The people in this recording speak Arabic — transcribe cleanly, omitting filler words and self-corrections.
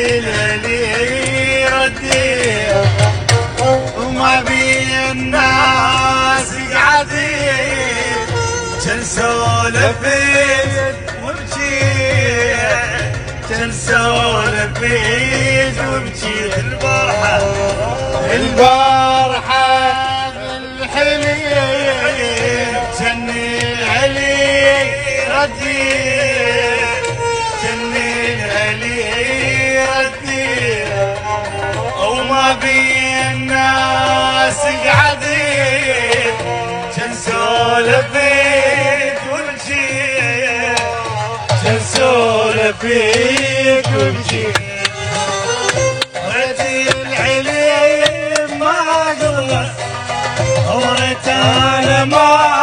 الهلي ردي وما بين الناس قاعدين كان سولفت وبجي كان سولفت وبجي البارحة الحليم جني الهلي ردي جني الهلي ردي وما بين الناس قاعدين كان سولفت وبجي كان سولفت وبجي ما